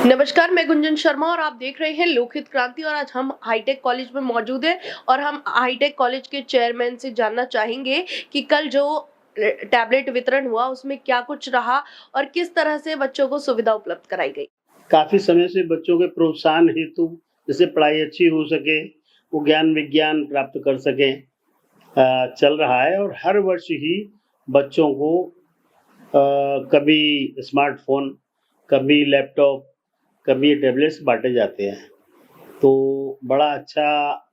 नमस्कार, मैं गुंजन शर्मा और आप देख रहे हैं लोकहित क्रांति। और आज हम हाईटेक कॉलेज में मौजूद हैं और हम हाईटेक कॉलेज के चेयरमैन से जानना चाहेंगे कि कल जो टैबलेट वितरण हुआ उसमें क्या कुछ रहा और किस तरह से बच्चों को सुविधा उपलब्ध कराई गई। काफ़ी समय से बच्चों के प्रोत्साहन हेतु जैसे पढ़ाई अच्छी हो सके, वो ज्ञान विज्ञान प्राप्त कर सकें, चल रहा है। और हर वर्ष ही बच्चों को कभी स्मार्टफ़ोन, कभी लैपटॉप, कभी टैबलेट्स बाँटे जाते हैं। तो बड़ा अच्छा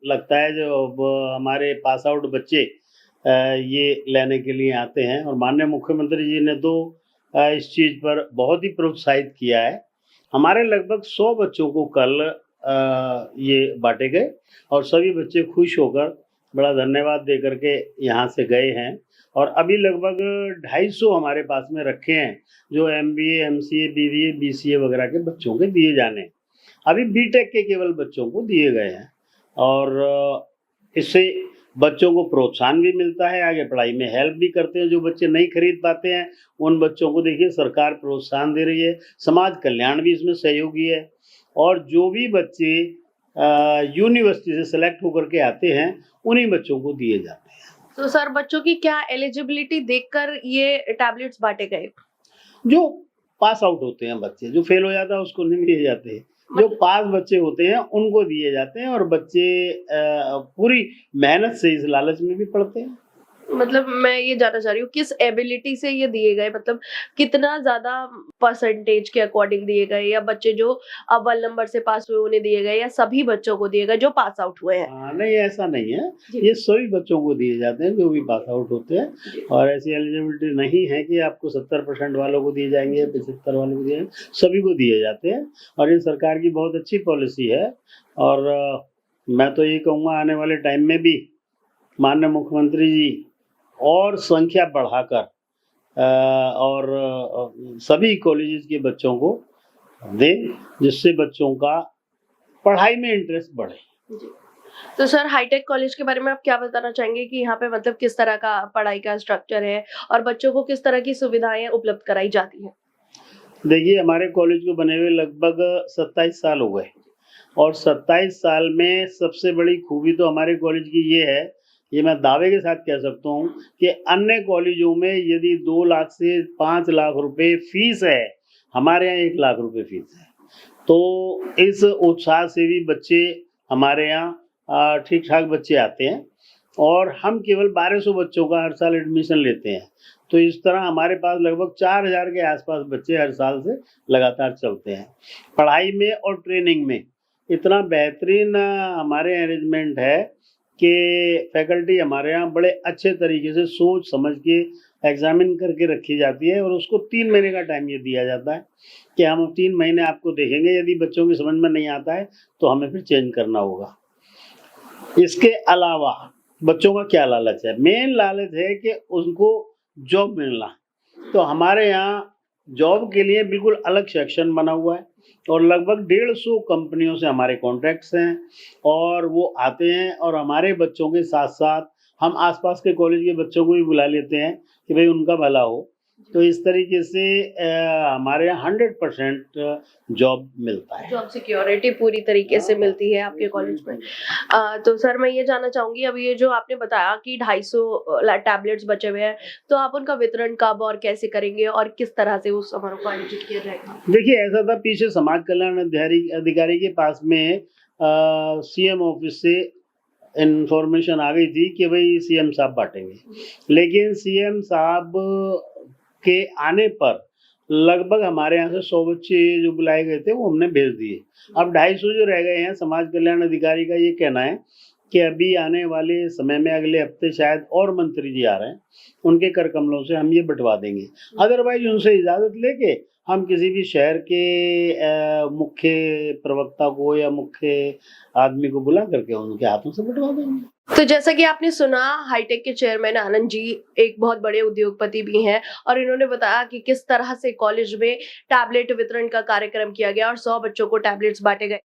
लगता है जब हमारे पास आउट बच्चे ये लेने के लिए आते हैं। और माननीय मुख्यमंत्री जी ने तो इस चीज़ पर बहुत ही प्रोत्साहित किया है। हमारे लगभग 100 बच्चों को कल ये बाँटे गए और सभी बच्चे खुश होकर बड़ा धन्यवाद दे कर के यहाँ से गए हैं। और अभी लगभग 250 हमारे पास में रखे हैं जो एमबीए, एमसीए, बीबीए, बीसीए वगैरह के बच्चों के दिए जाने हैं। अभी बीटेक के केवल बच्चों को दिए गए हैं और इससे बच्चों को प्रोत्साहन भी मिलता है, आगे पढ़ाई में हेल्प भी करते हैं। जो बच्चे नहीं खरीद पाते हैं उन बच्चों को देखिए सरकार प्रोत्साहन दे रही है, समाज कल्याण भी इसमें सहयोगी है। और जो भी बच्चे यूनिवर्सिटी से सेलेक्ट होकर के आते हैं उन्हीं बच्चों को दिए जाते हैं। तो सर, बच्चों की क्या एलिजिबिलिटी देखकर ये टैबलेट्स बांटे गए? जो पास आउट होते हैं बच्चे, जो फेल हो जाता है उसको नहीं दिए जाते। जो पास बच्चे होते हैं उनको दिए जाते हैं। और बच्चे पूरी मेहनत से इस लालच में भी पढ़ते हैं। मतलब मैं ये जानना चाह रही हूँ किस एबिलिटी से ये दिए गए, मतलब कितना ज्यादा परसेंटेज के अकॉर्डिंग दिए गए, या बच्चे जो अव्वल नंबर से पास हुए उन्हें दिए गए, या सभी बच्चों को दिए गए जो पास आउट हुए हैं? नहीं, ऐसा नहीं है। ये सभी बच्चों को दिए जाते हैं जो भी पास आउट होते हैं। और ऐसी एलिजिबिलिटी नहीं है कि आपको 70% वालों को दिए जाएंगे या 75 वालों को दिए जाएंगे, सभी को दिए जाते हैं। और ये सरकार की बहुत अच्छी पॉलिसी है। और मैं तो ये कहूँगा आने वाले टाइम में भी माननीय मुख्यमंत्री जी और संख्या बढ़ाकर और सभी कॉलेजेस के बच्चों को दें, जिससे बच्चों का पढ़ाई में इंटरेस्ट बढ़े। जी। तो सर, हाईटेक कॉलेज के बारे में आप क्या बताना चाहेंगे कि यहाँ पे मतलब किस तरह का पढ़ाई का स्ट्रक्चर है और बच्चों को किस तरह की सुविधाएं उपलब्ध कराई जाती हैं? देखिए, हमारे कॉलेज को बने हुए लगभग 27 साल हो गए और 27 साल में सबसे बड़ी खूबी तो हमारे कॉलेज की ये है, ये मैं दावे के साथ कह सकता हूँ कि अन्य कॉलेजों में यदि 2 लाख से 5 लाख रुपए फीस है, हमारे यहाँ 1 लाख रुपए फीस है। तो इस उत्साह से भी बच्चे हमारे यहाँ ठीक-ठाक बच्चे आते हैं। और हम केवल 1200 बच्चों का हर साल एडमिशन लेते हैं। तो इस तरह हमारे पास लगभग 4000 के आसपास बच्चे हर साल से लगातार चलते हैं। पढ़ाई में और ट्रेनिंग में इतना बेहतरीन हमारे अरेंजमेंट है कि फैकल्टी हमारे यहाँ बड़े अच्छे तरीके से सोच समझ के एग्जामिन करके रखी जाती है। और उसको 3 महीने का टाइम ये दिया जाता है कि हम 3 महीने आपको देखेंगे, यदि बच्चों की समझ में नहीं आता है तो हमें फिर चेंज करना होगा। इसके अलावा बच्चों का क्या लालच है? मेन लालच है कि उनको जॉब मिलना। तो हमारे यहाँ जॉब के लिए बिल्कुल अलग सेक्शन बना हुआ है और लगभग 150 कंपनियों से हमारे कॉन्ट्रैक्ट्स हैं। और वो आते हैं और हमारे बच्चों के साथ-साथ हम आसपास के कॉलेज के बच्चों को भी बुला लेते हैं कि भाई उनका भला हो। तो इस तरीके से हमारे यहाँ 100% जॉब मिलता है। जॉब सिक्योरिटी पूरी तरीके से मिलती है आपके कॉलेज में। तो सर, मैं ये जानना चाहूंगी, अब ये जो आपने बताया कि 250 टैबलेट्स बचे हुए हैं, तो आप उनका वितरण कब और कैसे करेंगे और किस तरह से उस समारोह को आयोजित किया जाएगा? देखिए, ऐसा था पीछे समाज कल्याण अधिकारी के पास में सीएम ऑफिस से इन्फॉर्मेशन आ गई थी कि भाई सीएम साहब बांटेंगे। लेकिन सीएम साहब के आने पर लगभग हमारे यहाँ से 100 बच्चे जो बुलाए गए थे वो हमने भेज दिए। अब 250 जो रह गए हैं, समाज कल्याण अधिकारी का ये कहना है कि अभी आने वाले समय में अगले हफ्ते शायद और मंत्री जी आ रहे हैं, उनके कर कमलों से हम ये बंटवा देंगे। अदरवाइज उनसे इजाज़त लेके हम किसी भी शहर के मुख्य प्रवक्ता को या मुख्य आदमी को बुला करके उनके हाथों से बंटवा देंगे। तो जैसा कि आपने सुना, हाईटेक के चेयरमैन आनंद जी एक बहुत बड़े उद्योगपति भी हैं और इन्होंने बताया कि किस तरह से कॉलेज में टैबलेट वितरण का कार्यक्रम किया गया और 100 बच्चों को टैबलेट्स बांटे गए।